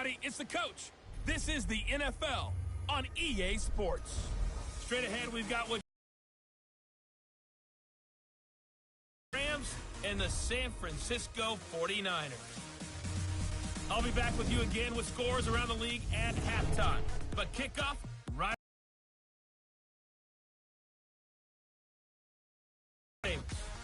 everybody, it's the coach. This is the NFL on EA Sports. Straight ahead, we've got what Rams and the San Francisco 49ers. I'll be back with you again with scores around the league at halftime. But kickoff right.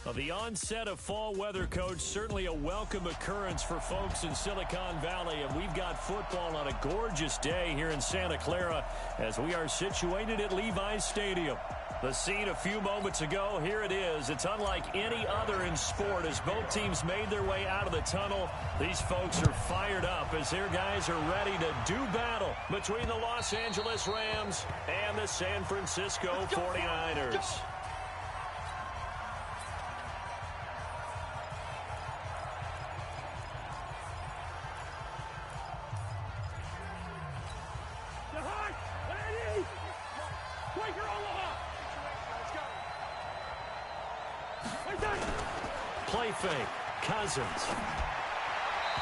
Well, the onset of fall weather, Coach, certainly a welcome occurrence for folks in Silicon Valley. And we've got football on a gorgeous day here in Santa Clara as we are situated at Levi's Stadium. The scene a few moments ago, here it is. It's unlike any other in sport as both teams made their way out of the tunnel. These folks are fired up as their guys are ready to do battle between the Los Angeles Rams and the San Francisco 49ers. Play fake. Cousins.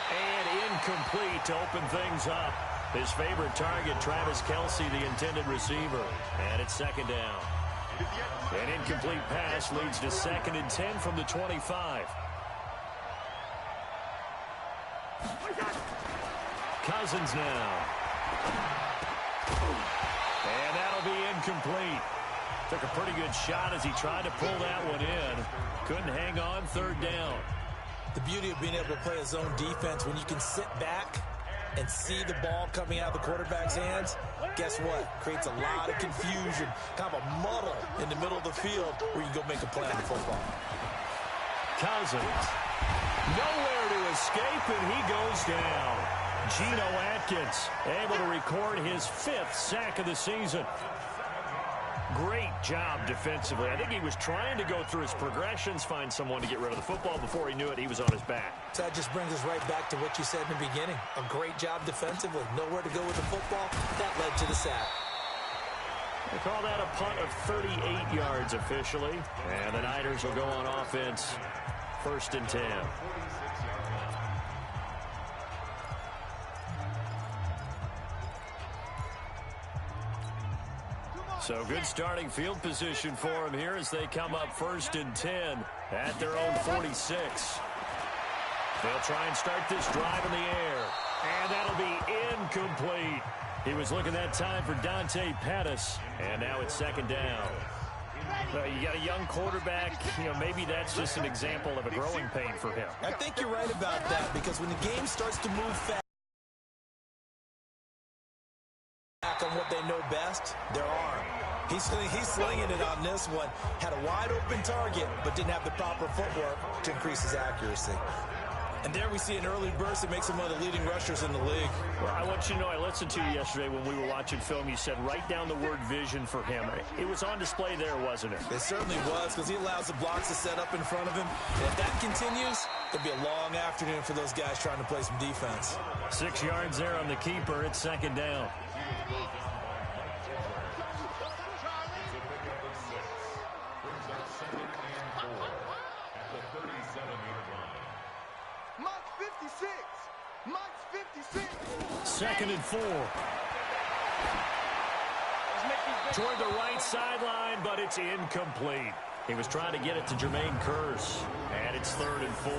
And incomplete to open things up. His favorite target, Travis Kelce, the intended receiver. And it's second down. An incomplete pass leads to 2nd and 10 from the 25. Cousins now. And that'll be incomplete. Took a pretty good shot as he tried to pull that one in. Couldn't hang on, 3rd down. The beauty of being able to play a zone defense when you can sit back and see the ball coming out of the quarterback's hands, guess what? Creates a lot of confusion, kind of a muddle in the middle of the field where you go make a play on the football. Cousins. Nowhere to escape, and he goes down. Geno Atkins able to record his 5th sack of the season. Great job defensively. I think he was trying to go through his progressions, find someone to get rid of the football. Before he knew it, he was on his back. So that just brings us right back to what you said in the beginning. A great job defensively. Nowhere to go with the football. That led to the sack. They call that a punt of 38 yards officially. And the Niners will go on offense. 1st and 10. So good starting field position for them here as they come up 1st and 10 at their own 46. They'll try and start this drive in the air. And that'll be incomplete. He was looking that time for Dante Pettis. And now it's 2nd down. Well, you got a young quarterback. You know, maybe that's just an example of a growing pain for him. I think you're right about that because when the game starts to move fast on what they know best, their arm. He's slinging it on this one. Had a wide open target, but didn't have the proper footwork to increase his accuracy. And there we see an early burst that makes him one of the leading rushers in the league. Well, I want you to know, I listened to you yesterday when we were watching film. You said write down the word vision for him. It was on display there, wasn't it? It certainly was because he allows the blocks to set up in front of him. And if that continues, it'll be a long afternoon for those guys trying to play some defense. 6 yards there on the keeper. It's 2nd down. Second and 4. Toward the right sideline, but it's incomplete. He was trying to get it to Jermaine Kearse, and it's 3rd and 4.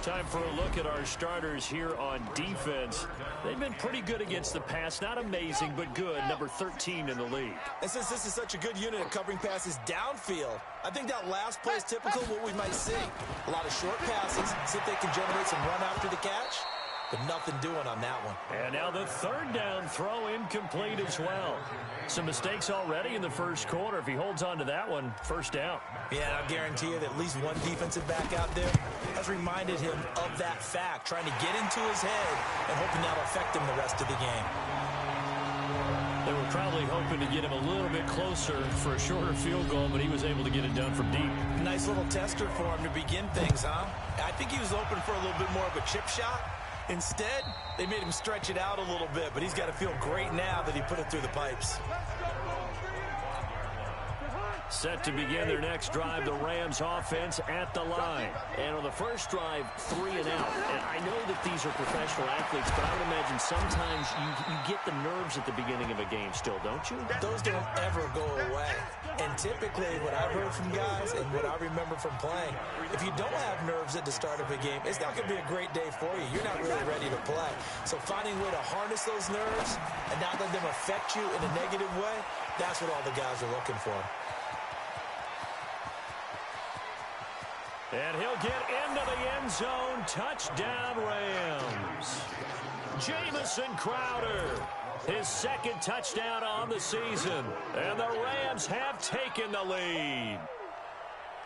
Time for a look at our starters here on defense. They've been pretty good against the pass. Not amazing, but good. Number 13 in the league. And since this is such a good unit at covering passes downfield, I think that last play is typical of what we might see. A lot of short passes, see if they can generate some run after the catch. But nothing doing on that one. And now the 3rd down throw incomplete as well. Some mistakes already in the first quarter. If he holds on to that one, 1st down. Yeah, I'll guarantee you that at least one defensive back out there has reminded him of that fact, trying to get into his head and hoping that'll affect him the rest of the game. They were probably hoping to get him a little bit closer for a shorter field goal, but he was able to get it done from deep. Nice little tester for him to begin things, huh? I think he was open for a little bit more of a chip shot. Instead, they made him stretch it out a little bit, but he's got to feel great now that he put it through the pipes. Set to begin their next drive, the Rams offense at the line. And on the first drive, 3 and out. And I know that these are professional athletes, but I would imagine sometimes you get the nerves at the beginning of a game still, don't you? Those don't ever go away. And typically, what I've heard from guys and what I remember from playing, if you don't have nerves at the start of a game, it's not going to be a great day for you. You're not really ready to play. So finding a way to harness those nerves and not let them affect you in a negative way, that's what all the guys are looking for. And he'll get into the end zone. Touchdown, Rams. Jamison Crowder, his second touchdown on the season. And the Rams have taken the lead.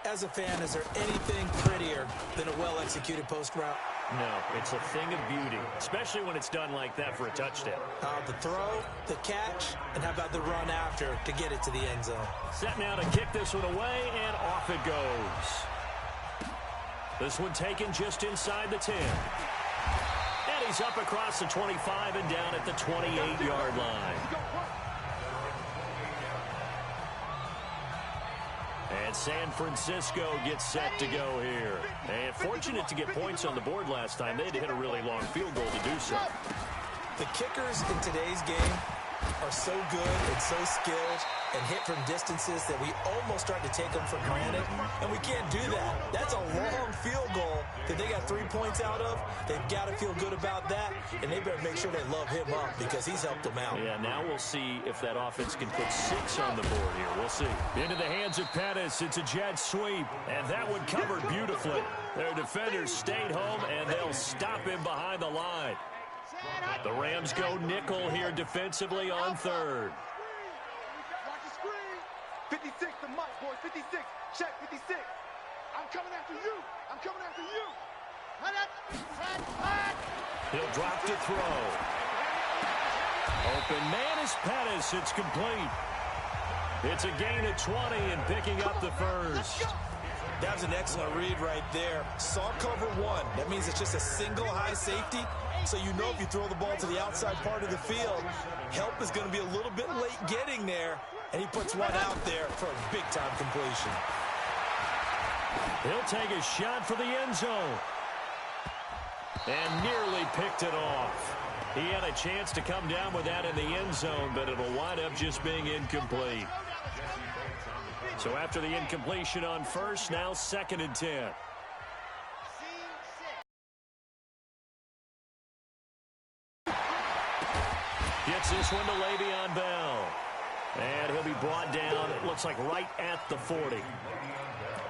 As a fan, is there anything prettier than a well-executed post route? No, it's a thing of beauty, especially when it's done like that for a touchdown. The throw, the catch, and how about the run after to get it to the end zone? Set now to kick this one away, and off it goes. This one taken just inside the 10. And he's up across the 25 and down at the 28-yard line. And San Francisco gets set to go here. And fortunate to get points on the board last time. They had to hit a really long field goal to do so. The kickers in today's game are so good and so skilled and hit from distances that we almost start to take them for granted, and we can't do that. That's a long field goal that they got 3 points out of. They've got to feel good about that, and they better make sure they love him up because he's helped them out. Yeah, now we'll see if that offense can put 6 on the board here. We'll see. Into the hands of Pettis. It's a jet sweep, and that one covered beautifully. Their defenders stayed home, and they'll stop him behind the line. The Rams go nickel here defensively on third. 56, the mic, boys. 56. Check, 56. I'm coming after you. I'm coming after you. He'll drop to throw. Open man is Pettis. It's complete. It's a gain of 20 and picking up the first. That was an excellent read right there. Saw cover 1. That means it's just a single high safety. So you know if you throw the ball to the outside part of the field, help is going to be a little bit late getting there. And he puts one out there for a big-time completion. He'll take a shot for the end zone. And nearly picked it off. He had a chance to come down with that in the end zone, but it'll wind up just being incomplete. So after the incompletion on first, now 2nd and 10. Gets this one to Le'Veon Bell. And he'll be brought down, it looks like right at the 40.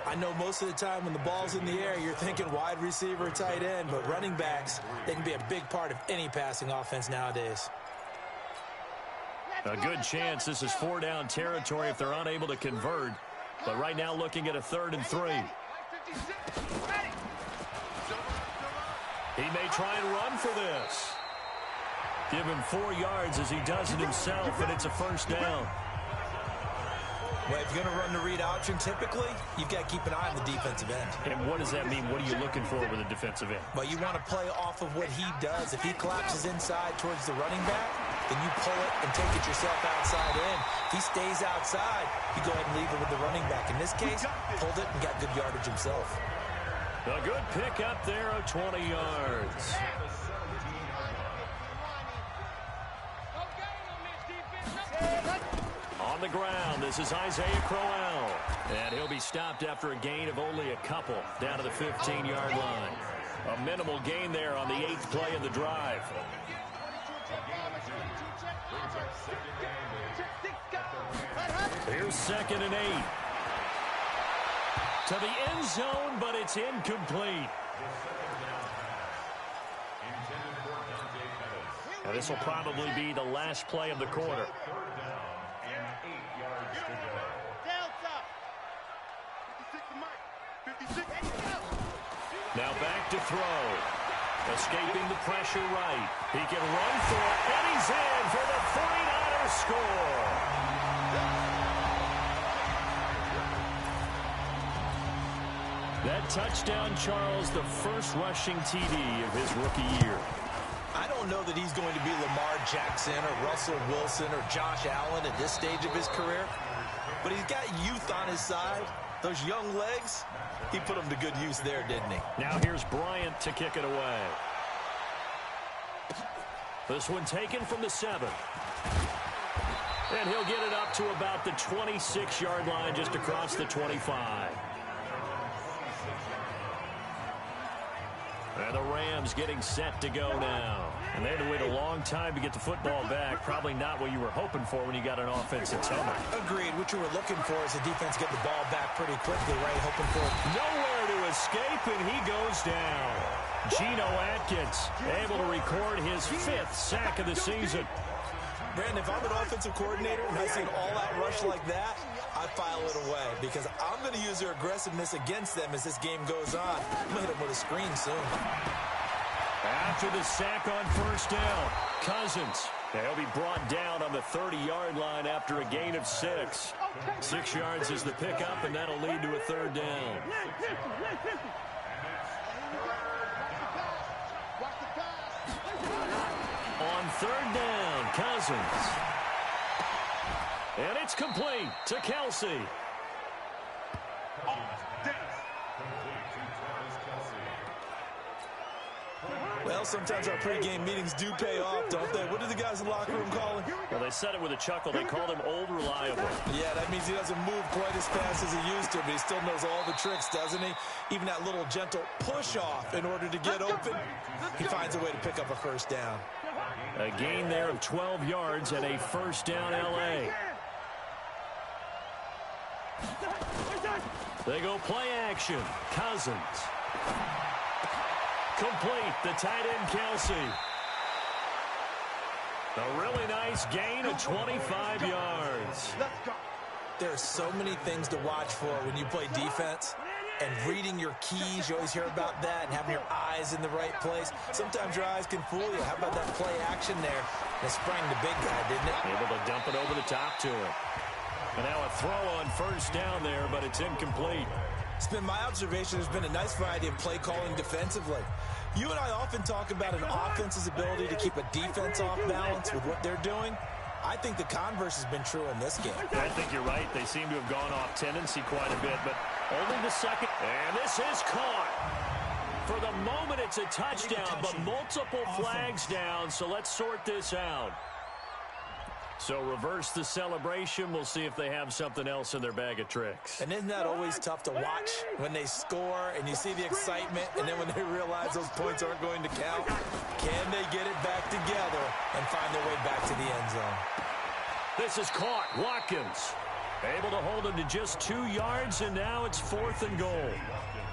I know most of the time when the ball's in the air, you're thinking wide receiver, tight end, but running backs, they can be a big part of any passing offense nowadays. A good chance this is 4-down territory if they're unable to convert. But right now looking at a 3rd and 3. He may try and run for this. Give him 4 yards as he does it himself, and it's a 1st down. Well, if you're going to run the read option, typically, you've got to keep an eye on the defensive end. And what does that mean? What are you looking for with a defensive end? Well, you want to play off of what he does. If he collapses inside towards the running back, then you pull it and take it yourself outside in. If he stays outside, you go ahead and leave it with the running back. In this case, pulled it and got good yardage himself. A good pick up there of 20 yards. On the ground, this is Isaiah Crowell. And he'll be stopped after a gain of only a couple down to the 15-yard line. A minimal gain there on the 8th play of the drive. Here's 2nd and 8. To the end zone, but it's incomplete. Now this will probably be the last play of the quarter. Now back to throw. Escaping the pressure right. He can run for it, and he's in for the 49ers score. That touchdown, Charles, the first rushing TD of his rookie year. I don't know that he's going to be Lamar Jackson or Russell Wilson or Josh Allen at this stage of his career, but he's got youth on his side. Those young legs, he put them to good use there, didn't he? Now here's Bryant to kick it away. This one taken from the 7. And he'll get it up to about the 26-yard line, just across the 25. And the Rams getting set to go now. And they had to wait a long time to get the football back. Probably not what you were hoping for when you got an offensive tumble. Agreed. What you were looking for is the defense get the ball back pretty quickly, right? Hoping for nowhere to escape, and he goes down. Geno Atkins able to record his 5th sack of the season. Brandon, if I'm an offensive coordinator and I see an all-out rush like that, I file it away because I'm going to use their aggressiveness against them as this game goes on. I'm going to hit them with a screen soon. After the sack on first down, Cousins. He'll be brought down on the 30-yard line after a gain of 6. 6 yards is the pickup, and that'll lead to a 3rd down. On 3rd down, Cousins. And it's complete to Kelsey. Well, sometimes our pregame meetings do pay off, don't they? What do the guys in the locker room call him? Well, they said it with a chuckle. They called him Old Reliable. Yeah, that means he doesn't move quite as fast as he used to, but he still knows all the tricks, doesn't he? Even that little gentle push-off in order to get open, he finds a way to pick up a 1st down. A gain there of 12 yards and a 1st down L.A. They go play action. Cousins. Complete, the tight end Kelsey. A really nice gain of 25 yards. There are so many things to watch for when you play defense. And reading your keys, you always hear about that, and having your eyes in the right place. Sometimes your eyes can fool you. How about that play action there? It sprang the big guy, didn't it? Able to dump it over the top to him. And now a throw on 1st down there, but it's incomplete. It's been my observation there's been a nice variety of play calling defensively. You and I often talk about an offense's ability to keep a defense off balance with what they're doing. I think the converse has been true in this game. I think you're right. They seem to have gone off tendency quite a bit, but only the second. And this is caught. For the moment, it's a touchdown, but multiple flags down, so let's sort this out. So reverse the celebration. We'll see if they have something else in their bag of tricks. And isn't that always tough to watch when they score and you see the excitement, and then when they realize those points aren't going to count? Can they get it back together and find their way back to the end zone? This is caught. Watkins able to hold him to just 2 yards, and now it's 4th and goal.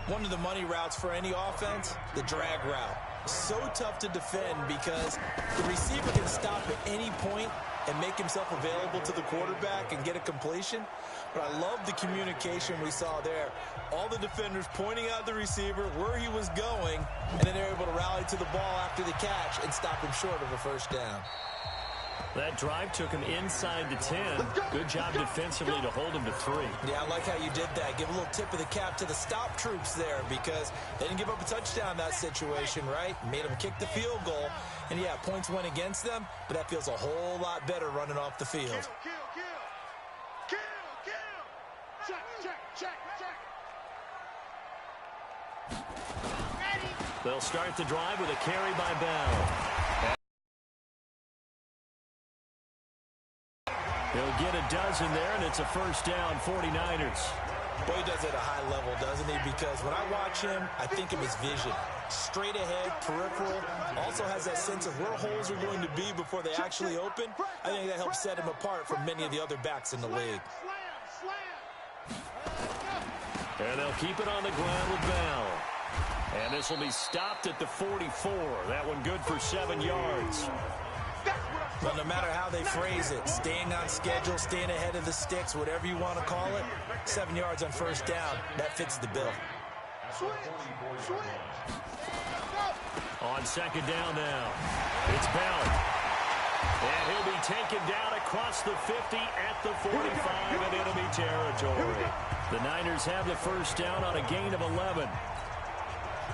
One of the money routes for any offense, the drag route. So tough to defend because the receiver can stop at any point and make himself available to the quarterback and get a completion. But I love the communication we saw there. All the defenders pointing out the receiver, where he was going, and then they're able to rally to the ball after the catch and stop him short of a 1st down. That drive took him inside the 10. Good job defensively to hold him to 3. Yeah, I like how you did that. Give a little tip of the cap to the stop troops there because they didn't give up a touchdown in that situation, right? Made them kick the field goal. And, yeah, points went against them, but that feels a whole lot better running off the field. Kill. Check. Ready. They'll start the drive with a carry by Bell. He'll get a dozen there, and it's a 1st down, 49ers. Boy, he does it at a high level, doesn't he? Because when I watch him, I think of his vision. Straight ahead, peripheral. Also has that sense of where holes are going to be before they actually open. I think that helps set him apart from many of the other backs in the league. And they'll keep it on the ground with Bell. And this will be stopped at the 44. That one good for 7 yards. Well, no matter how they phrase it, staying on schedule, staying ahead of the sticks, whatever you want to call it, 7 yards on 1st down, that fits the bill. On 2nd down now, it's Bell. And he'll be taken down across the 50 at the 45 in enemy territory. The Niners have the 1st down on a gain of 11.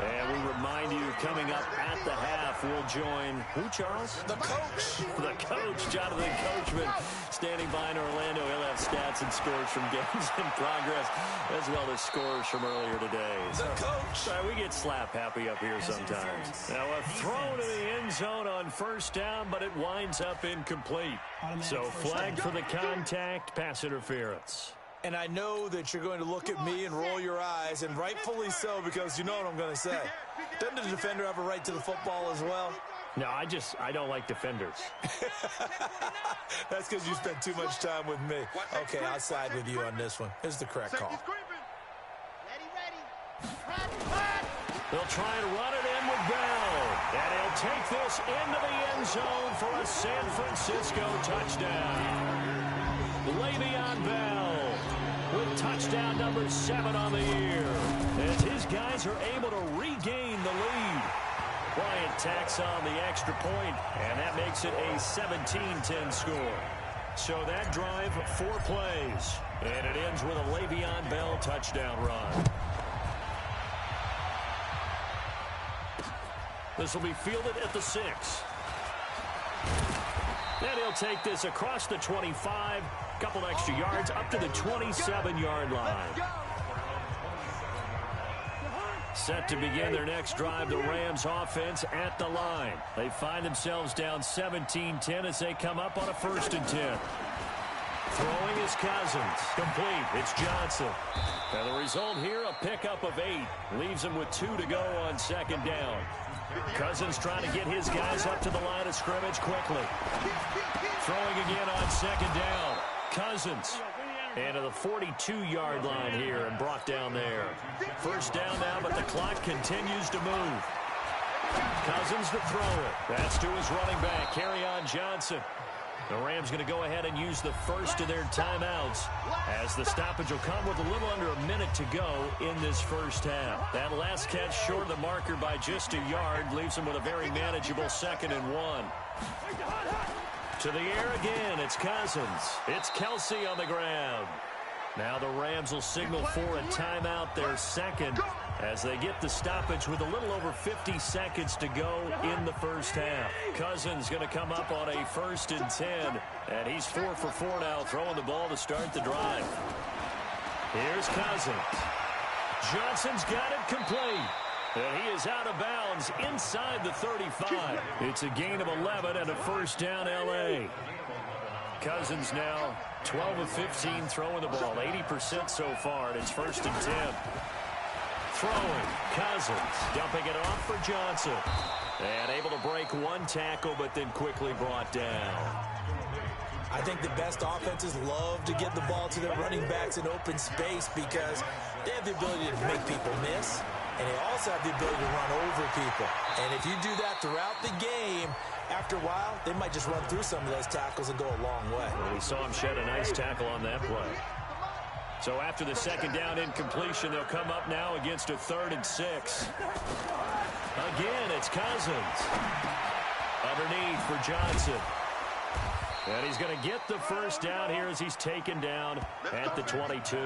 And we remind you, coming up at the half, we'll join who, Charles? The coach. The coach, Jonathan Coachman, standing by in Orlando. He'll have stats and scores from games in progress, as well as scores from earlier today. The coach. We get slap happy up here sometimes. Now a throw to the end zone on first down, but it winds up incomplete. So flag for the contact, pass interference. And I know that you're going to look at me and roll your eyes, and rightfully so, because you know what I'm going to say. Doesn't the defender have a right to the football as well? No, I don't like defenders. That's because you spent too much time with me. Okay, I'll side with you on this one. Here's the correct call. They'll try and run it in with Bell. And he'll take this into the end zone for a San Francisco touchdown. Le'Veon Bell with touchdown number 7 on the year, as his guys are able to regain the lead. Bryant tacks on the extra point, and that makes it a 17-10 score. So that drive, 4 plays, and it ends with a Le'Veon Bell touchdown run. This will be fielded at the 6. And he'll take this across the 25, couple extra yards up to the 27-yard line. Set to begin their next drive, the Rams offense at the line. They find themselves down 17-10 as they come up on a 1st and 10. Throwing is Cousins. Complete. It's Johnson. And the result here, a pickup of 8. Leaves him with 2 to go on 2nd down. Cousins trying to get his guys up to the line of scrimmage quickly. Throwing again on 2nd down. Cousins. And to the 42-yard line here and brought down there. 1st down now, but the clock continues to move. Cousins to throw it. That's to his running back, Kerryon Johnson. The Rams going to go ahead and use the first of their timeouts, as the stoppage will come with a little under a minute to go in this first half. That last catch short of the marker by just a yard leaves him with a very manageable 2nd and 1. To the air again, it's Cousins. It's Kelsey on the ground. Now the Rams will signal for a timeout, their 2nd, as they get the stoppage with a little over 50 seconds to go in the first half. Cousins going to come up on a 1st and 10, and he's 4 for 4 now, throwing the ball to start the drive. Here's Cousins. Johnson's got it complete. And he is out of bounds inside the 35. It's a gain of 11 and a 1st down, L.A. Cousins now 12 of 15 throwing the ball, 80% so far, and it's 1st and 10. Throwing, Cousins, dumping it off for Johnson. And able to break 1 tackle, but then quickly brought down. I think the best offenses love to get the ball to their running backs in open space because they have the ability to make people miss, and they also have the ability to run over people. And if you do that throughout the game, after a while, they might just run through some of those tackles and go a long way. Well, we saw him shed a nice tackle on that play. So after the 2nd down incompletion, they'll come up now against a 3rd and 6. Again, it's Cousins. Underneath for Johnson. And he's going to get the 1st down here as he's taken down at the 22.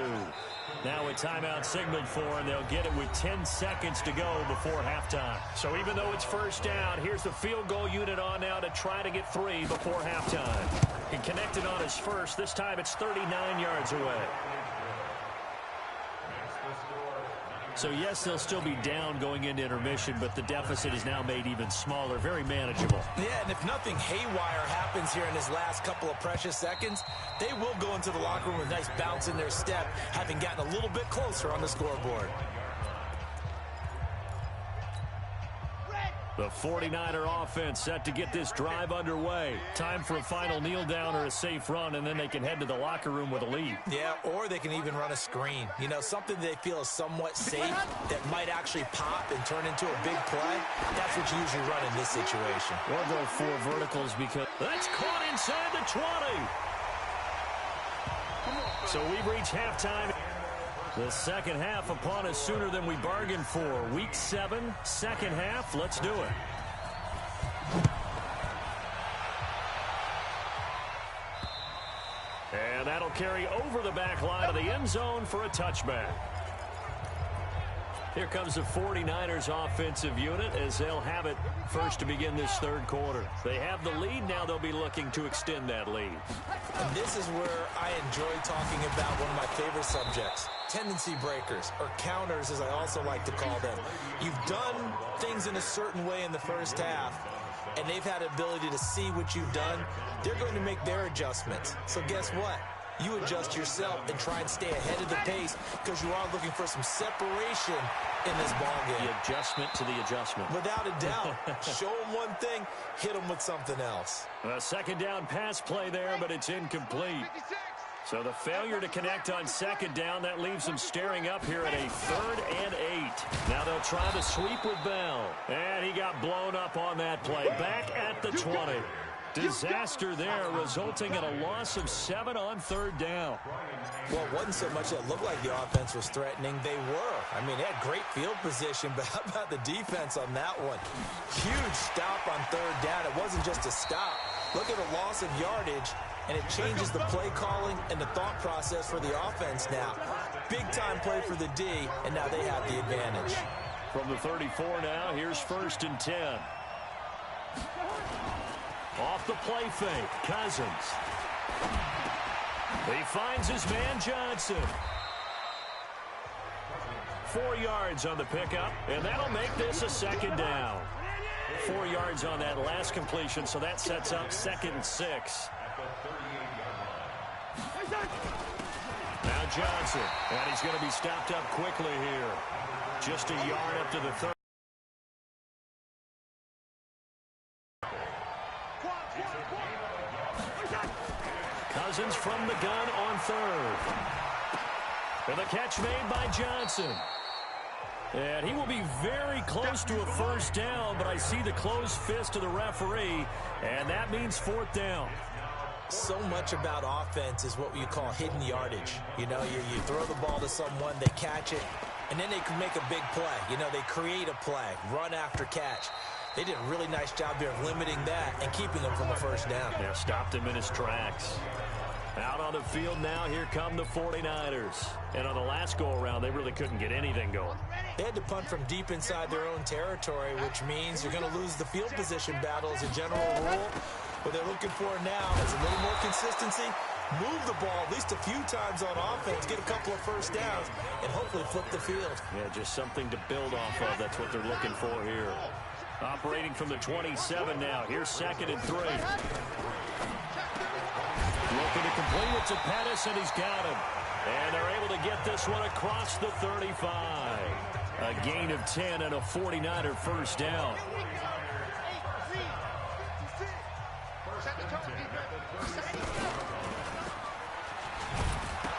Now a timeout signaled for, and they'll get it with 10 seconds to go before halftime. So even though it's 1st down, here's the field goal unit on now to try to get 3 before halftime. He connected on his first. This time it's 39 yards away. So, yes, they'll still be down going into intermission, but the deficit is now made even smaller, very manageable. Yeah, and if nothing haywire happens here in this last couple of precious seconds, they will go into the locker room with a nice bounce in their step, having gotten a little bit closer on the scoreboard. The 49er offense set to get this drive underway. Time for a final kneel down or a safe run, and then they can head to the locker room with a lead. Yeah, or they can even run a screen. You know, something they feel is somewhat safe that might actually pop and turn into a big play. That's what you usually run in this situation. Or go 4 verticals because that's caught inside the 20. So we've reached halftime. The 2nd half upon us sooner than we bargained for. Week 7, 2nd half. Let's do it. And that'll carry over the back line of the end zone for a touchback. Here comes the 49ers offensive unit as they'll have it first to begin this third quarter. They have the lead. Now they'll be looking to extend that lead. And this is where I enjoy talking about one of my favorite subjects, tendency breakers, or counters as I also like to call them. You've done things in a certain way in the first half, and they've had the ability to see what you've done. They're going to make their adjustments. So guess what? You adjust yourself and try and stay ahead of the pace because you are looking for some separation in this ballgame. The adjustment to the adjustment. Without a doubt. Show them one thing, hit them with something else. A second down pass play there, but it's incomplete. So the failure to connect on second down, that leaves them staring up here at a 3rd and 8. Now they'll try the sweep with Bell. And he got blown up on that play. Back at the 20. Disaster there, resulting in a loss of 7 on 3rd down. Well, it wasn't so much that it looked like the offense was threatening. They were. I mean, they had great field position, but how about the defense on that one? Huge stop on 3rd down. It wasn't just a stop. Look at the loss of yardage, and it changes the play calling and the thought process for the offense now. Big-time play for the D, and now they have the advantage. From the 34 now, here's 1st and 10. Off the play fake, Cousins. He finds his man Johnson. 4 yards on the pickup, and that'll make this a 2nd down. 4 yards on that last completion, so that sets up 2nd and 6. Now Johnson, and he's going to be stopped up quickly here. Just a yard up to the 30. Cousins from the gun on 3rd. And the catch made by Johnson. And he will be very close to a 1st down, but I see the closed fist of the referee, and that means 4th down. So much about offense is what you call hidden yardage. You know, you throw the ball to someone, they catch it, and then they can make a big play. You know, they create a play, run after catch. They did a really nice job there of limiting that and keeping him from a 1st down. Yeah, stopped him in his tracks. Out on the field now, here come the 49ers. And on the last go-around, they really couldn't get anything going. They had to punt from deep inside their own territory, which means you're going to lose the field position battle as a general rule. What they're looking for now is a little more consistency, move the ball at least a few times on offense, get a couple of 1st downs, and hopefully flip the field. Yeah, just something to build off of. That's what they're looking for here. Operating from the 27 now. Here's 2nd and 3. Looking to complete it to Pettis, and he's got him. And they're able to get this one across the 35. A gain of 10 and a 49er 1st down.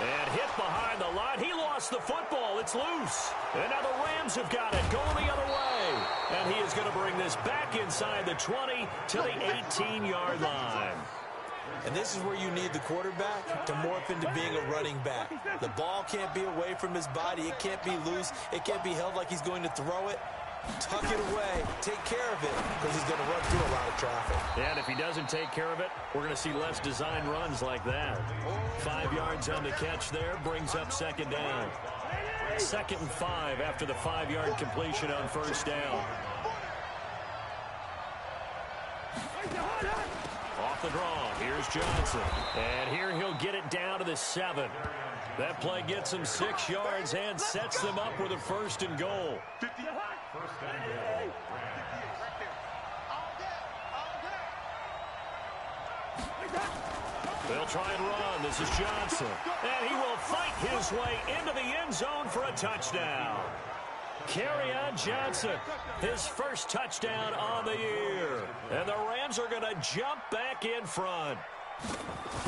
And hit behind the line. He lost the football. It's loose. And now the Rams have got it going the other way. And he is going to bring this back inside the 20 to the 18-yard line. And this is where you need the quarterback to morph into being a running back. The ball can't be away from his body. It can't be loose. It can't be held like he's going to throw it. Tuck it away. Take care of it because he's going to run through a lot of traffic. Yeah, and if he doesn't take care of it, we're going to see less design runs like that. 5 yards on the catch there brings up 2nd down. 2nd and 5 after the 5-yard completion on 1st down. Off the draw, here's Johnson. And here he'll get it down to the 7. That play gets him 6 yards and sets them up with a 1st and goal. They'll try and run. This is Johnson. And he will fight his way into the end zone for a touchdown. Kerryon Johnson, his 1st touchdown on the year. And the Rams are going to jump back in front.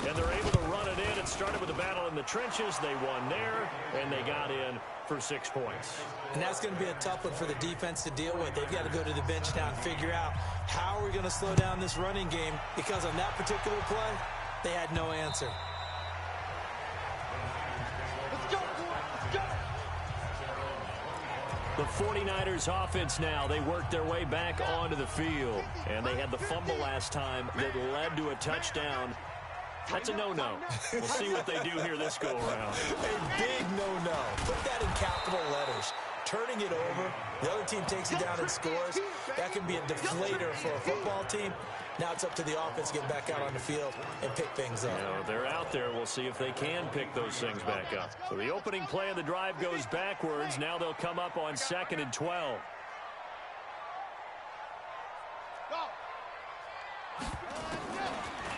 And they're able to run it in. It started with a battle in the trenches. They won there, and they got in for 6 points. And that's going to be a tough one for the defense to deal with. They've got to go to the bench now and figure out how are we going to slow down this running game, because on that particular play, they had no answer. The 49ers offense now, they worked their way back onto the field. And they had the fumble last time that led to a touchdown. That's a no-no. We'll see what they do here this go-around. A big no-no. Put that in capital letters. turning it over. The other team takes it down and scores. That can be a deflator for a football team. Now it's up to the offense to get back out on the field and pick things up. You know, they're out there. We'll see if they can pick those things back up. So the opening play of the drive goes backwards. Now they'll come up on 2nd and 12.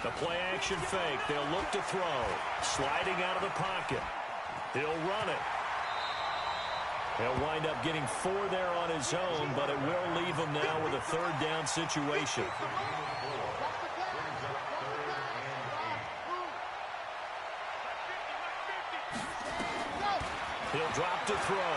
The play action fake. They'll look to throw. Sliding out of the pocket. He'll run it. He'll wind up getting 4 there on his own, but it will leave him now with a 3rd down situation. He'll drop to throw.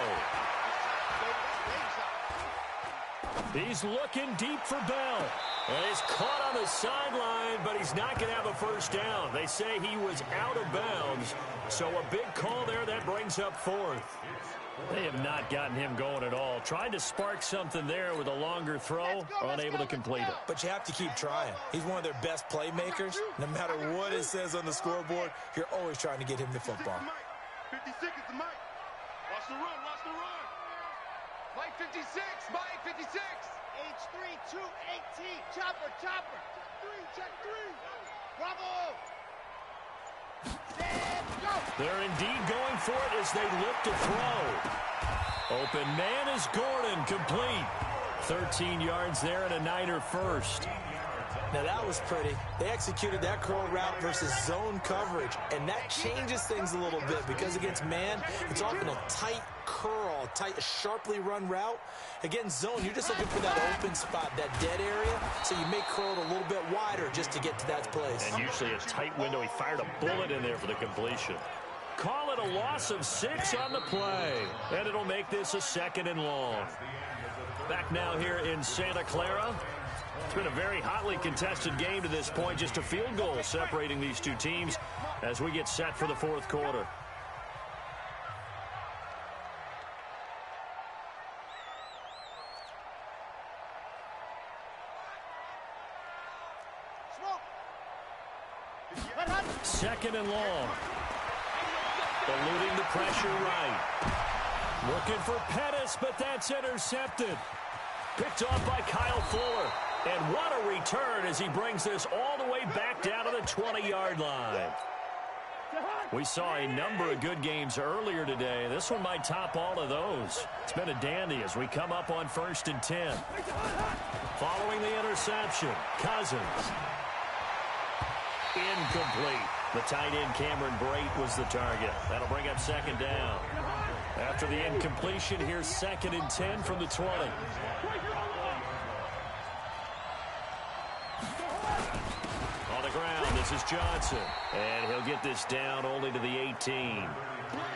He's looking deep for Bell. And he's caught on the sideline, but he's not going to have a 1st down. They say he was out of bounds, so a big call there that brings up 4th. They have not gotten him going at all. Tried to spark something there with a longer throw, unable to complete it. But you have to keep trying. He's one of their best playmakers. No matter what it says on the scoreboard, you're always trying to get him the football. 56 is the mic. Watch the run, watch the run. Mike 56, Mike 56. H3, 218. Chopper, chopper. Check 3. Bravo. They're indeed going for it as they look to throw. Open man is Gordon, complete. 13 yards there and a Niner 1st. Now that was pretty. They executed that curl route versus zone coverage, and that changes things a little bit because against man, it's often a tight curl, a sharply run route. Against zone, you're just looking for that open spot, that dead area, so you may curl it a little bit wider just to get to that place. And usually a tight window. He fired a bullet in there for the completion. Call it a loss of 6 on the play, and it'll make this a 2nd and long. Back now here in Santa Clara. It's been a very hotly contested game to this point. Just a field goal separating these two teams as we get set for the 4th quarter. Second and long. Eluding the pressure right. Looking for Pettis, but that's intercepted. Picked off by Kyle Fuller. And what a return as he brings this all the way back down to the 20-yard line. We saw a number of good games earlier today. This one might top all of those. It's been a dandy as we come up on 1st and 10. Following the interception, Cousins. Incomplete. The tight end Cameron Brate was the target. That'll bring up 2nd down. After the incompletion, here's 2nd and 10 from the 20. On the ground, this is Johnson. And he'll get this down only to the 18.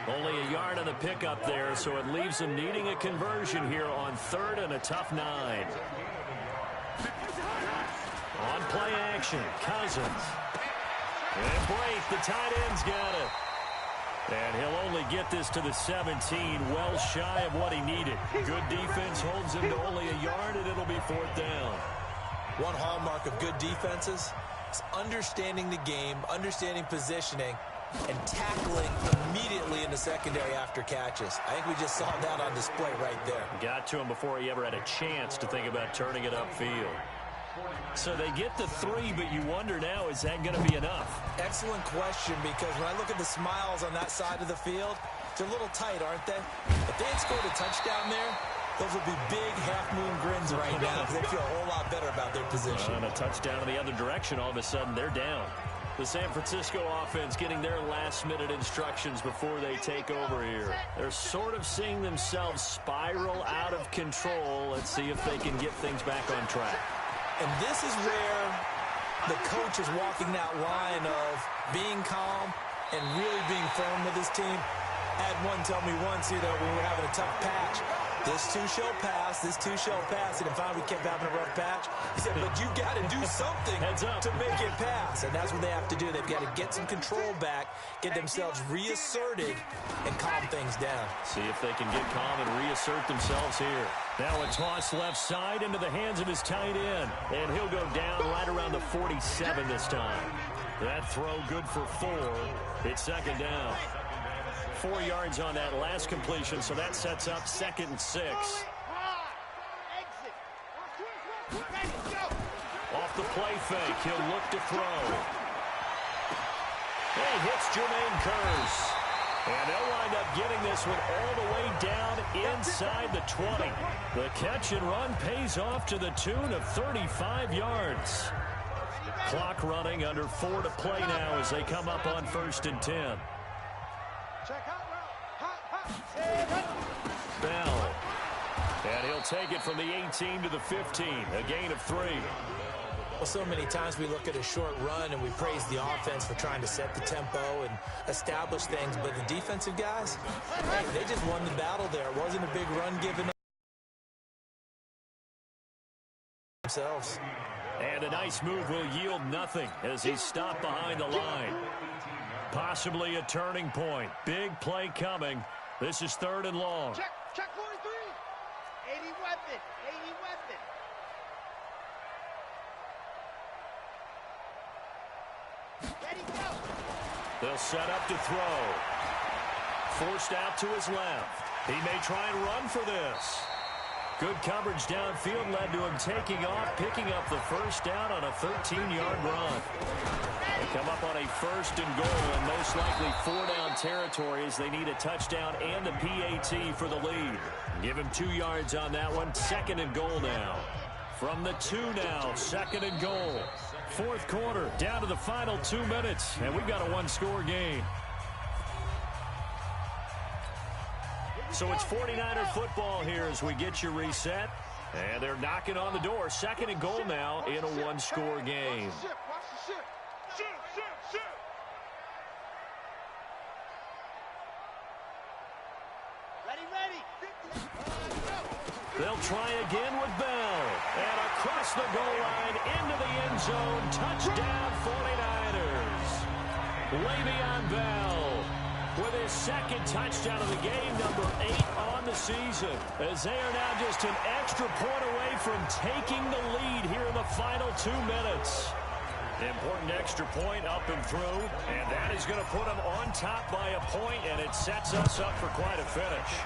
Only a yard on the pickup there, so it leaves him needing a conversion here on 3rd and a tough 9. On play action, Cousins. And Brate, the tight end's got it. And he'll only get this to the 17, well shy of what he needed. Good defense holds him to only a yard, and it'll be 4th down. One hallmark of good defenses is understanding the game, understanding positioning, and tackling immediately in the secondary after catches. I think we just saw that on display right there. Got to him before he ever had a chance to think about turning it upfield. So they get the 3, but you wonder now, is that going to be enough? Excellent question, because when I look at the smiles on that side of the field, they're a little tight, aren't they? If they had scored a touchdown there, those would be big half-moon grins right now because they feel a whole lot better about their position. And a touchdown in the other direction, all of a sudden they're down. The San Francisco offense getting their last-minute instructions before they take over here. They're sort of seeing themselves spiral out of control. Let's see if they can get things back on track. And this is where the coach is walking that line of being calm and really being firm with his team. Had one tell me once, when we were having a tough patch, this too shall pass, this too shall pass. And finally we kept having a rough patch. He said, but you got to do something to make it pass. And that's what they have to do. They've got to get some control back, get themselves reasserted, and calm things down. See if they can get calm and reassert themselves here. Now a toss left side into the hands of his tight end. And he'll go down right around the 47 this time. That throw good for 4. It's 2nd down. 4 yards on that last completion, so that sets up 2nd and 6. Off the play fake, he'll look to throw. He hits Jermaine Kearse. And they'll wind up getting this one all the way down inside the 20. The catch and run pays off to the tune of 35 yards. Clock running, under 4 to play now as they come up on 1st and 10. Bell. And he'll take it from the 18 to the 15. A gain of 3. Well, so many times we look at a short run and we praise the offense for trying to set the tempo and establish things, but the defensive guys, hey, they just won the battle there. It wasn't a big run given themselves. And a nice move will yield nothing as he's stopped behind the line. Possibly a turning point. Big play coming. This is 3rd and long. Check 43. 80 weapon. 80 weapon. Ready, go. They'll set up to throw. Forced out to his left. He may try and run for this. Good coverage downfield led to him taking off, picking up the first down on a 13-yard run. They come up on a 1st and goal and most likely 4-down territory as they need a touchdown and a PAT for the lead. Give him 2 yards on that one. 2nd and goal now. From the 2 now, 2nd and goal. 4th quarter, down to the final 2 minutes, and we've got a 1-score game. So it's 49er football here as we get you reset. And they're knocking on the door. 2nd and goal now in a 1-score game. They'll try again with Bell. And across the goal line into the end zone. Touchdown 49ers. Le'Veon Bell with his 2nd touchdown of the game, number 8 on the season, as they are now just an extra point away from taking the lead here in the final 2 minutes. Important extra point up and through, and that is going to put them on top by a point, and it sets us up for quite a finish.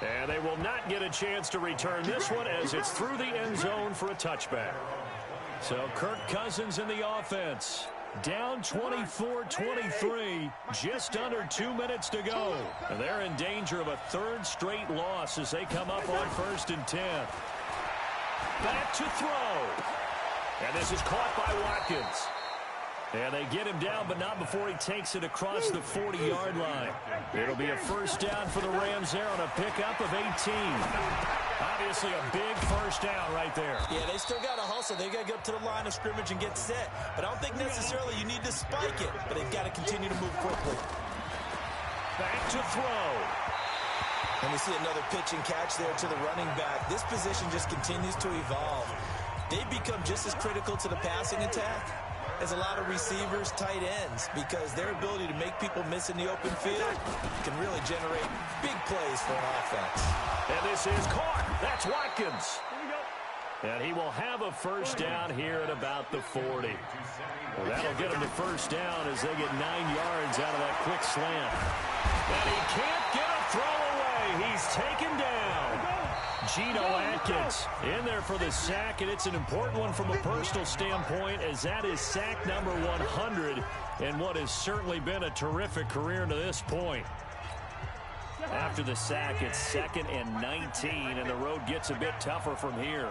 And they will not get a chance to return this one as it's through the end zone for a touchback. So Kirk Cousins in the offense. Down 24-23, just under 2 minutes to go. And they're in danger of a 3rd straight loss as they come up on 1st and 10. Back to throw. And this is caught by Watkins. And they get him down, but not before he takes it across the 40-yard line. It'll be a 1st down for the Rams there on a pickup of 18. Obviously a big 1st down right there. Yeah, they still got to hustle. They got to get up to the line of scrimmage and get set. But I don't think necessarily you need to spike it, but they've got to continue to move quickly. Back to throw. And we see another pitch and catch there to the running back. This position just continues to evolve. They become just as critical to the passing attack as a lot of receivers, tight ends, because their ability to make people miss in the open field can really generate big plays for an offense. And this is caught. That's Watkins. And he will have a 1st down here at about the 40. Well, that'll get him the 1st down as they get 9 yards out of that quick slant. And he can't get a throw away. He's taken down. Geno Atkins in there for the sack, and it's an important one from a personal standpoint as that is sack number 100 in what has certainly been a terrific career to this point. After the sack, it's 2nd and 19, and the road gets a bit tougher from here.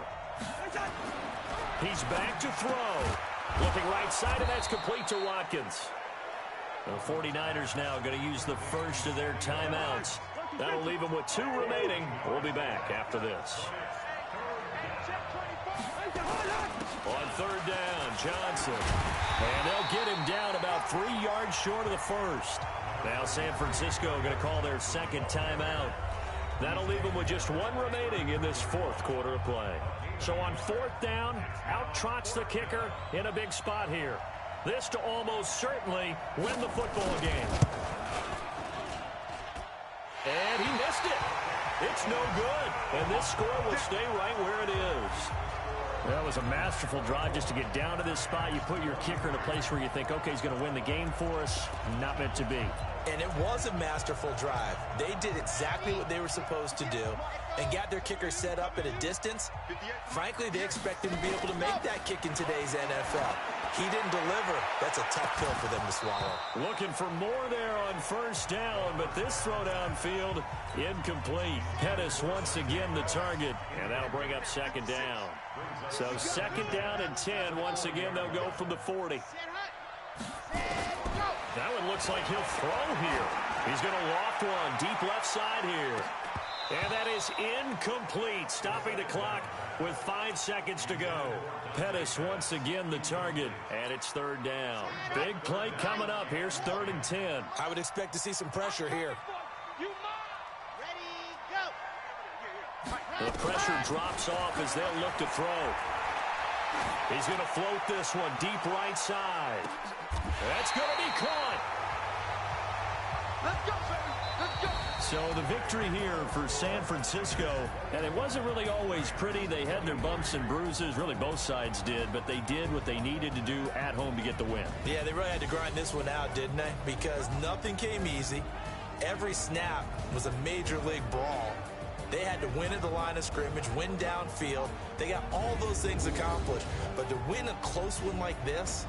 He's back to throw. Looking right side, and that's complete to Watkins. The 49ers now going to use the first of their timeouts. That'll leave them with 2 remaining. We'll be back after this. On 3rd down, Johnson. And they'll get him down about 3 yards short of the 1st. Now San Francisco going to call their 2nd timeout. That'll leave them with just 1 remaining in this 4th quarter of play. So on 4th down, out trots the kicker in a big spot here. This to almost certainly win the football game. And he missed it. It's no good. And this score will stay right where it is. That was a masterful drive just to get down to this spot. You put your kicker in a place where you think, okay, he's going to win the game for us. Not meant to be. And it was a masterful drive. They did exactly what they were supposed to do and got their kicker set up at a distance. Frankly, they expected him to be able to make that kick in today's NFL. He didn't deliver. That's a tough pill for them to swallow. Looking for more there on first down, but this throw downfield incomplete. Pettis once again the target, and that'll bring up second down. So second down and 10. Once again, they'll go from the 40. That one looks like he'll throw here. He's going to loft one deep left side here. And that is incomplete, stopping the clock with 5 seconds to go. Pettis once again the target, and it's third down. Big play coming up. Here's 3rd and 10. I would expect to see some pressure here. The pressure drops off as they'll look to throw. He's going to float this one deep right side. That's going to be caught. Let's go, baby. Let's go. So the victory here for San Francisco, and it wasn't really always pretty. They had their bumps and bruises, really both sides did, but they did what they needed to do at home to get the win. Yeah, they really had to grind this one out, didn't they? Because nothing came easy. Every snap was a major league brawl. They had to win at the line of scrimmage, win downfield. They got all those things accomplished. But to win a close one like this,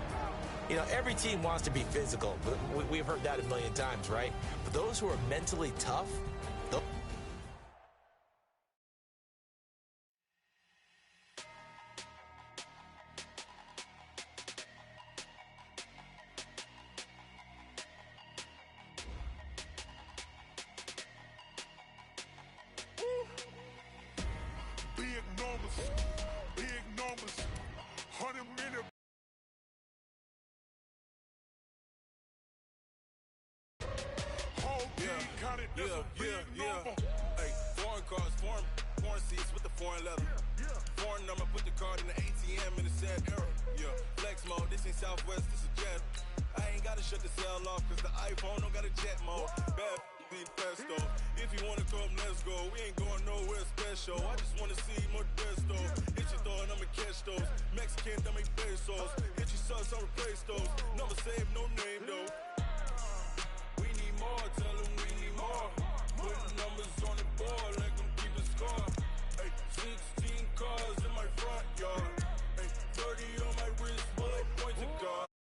you know, every team wants to be physical. We've heard that a million times, right? But those who are mentally tough, big numbers, 100-minute. Yeah. Hey, foreign cars, foreign seats with the foreign leather. Foreign number, put the card in the ATM in the sad era. Yeah, flex mode, this ain't Southwest, this is jet. I ain't gotta shut the cell off, cause the iPhone don't got a jet mode. Bad need pesto. If you wanna come, let's go. We ain't going nowhere special. I just wanna see more desto. Hit your throw and I'ma catch those. Mexican, I make pesos. Hit your sauce, I'll replace those. Number save, no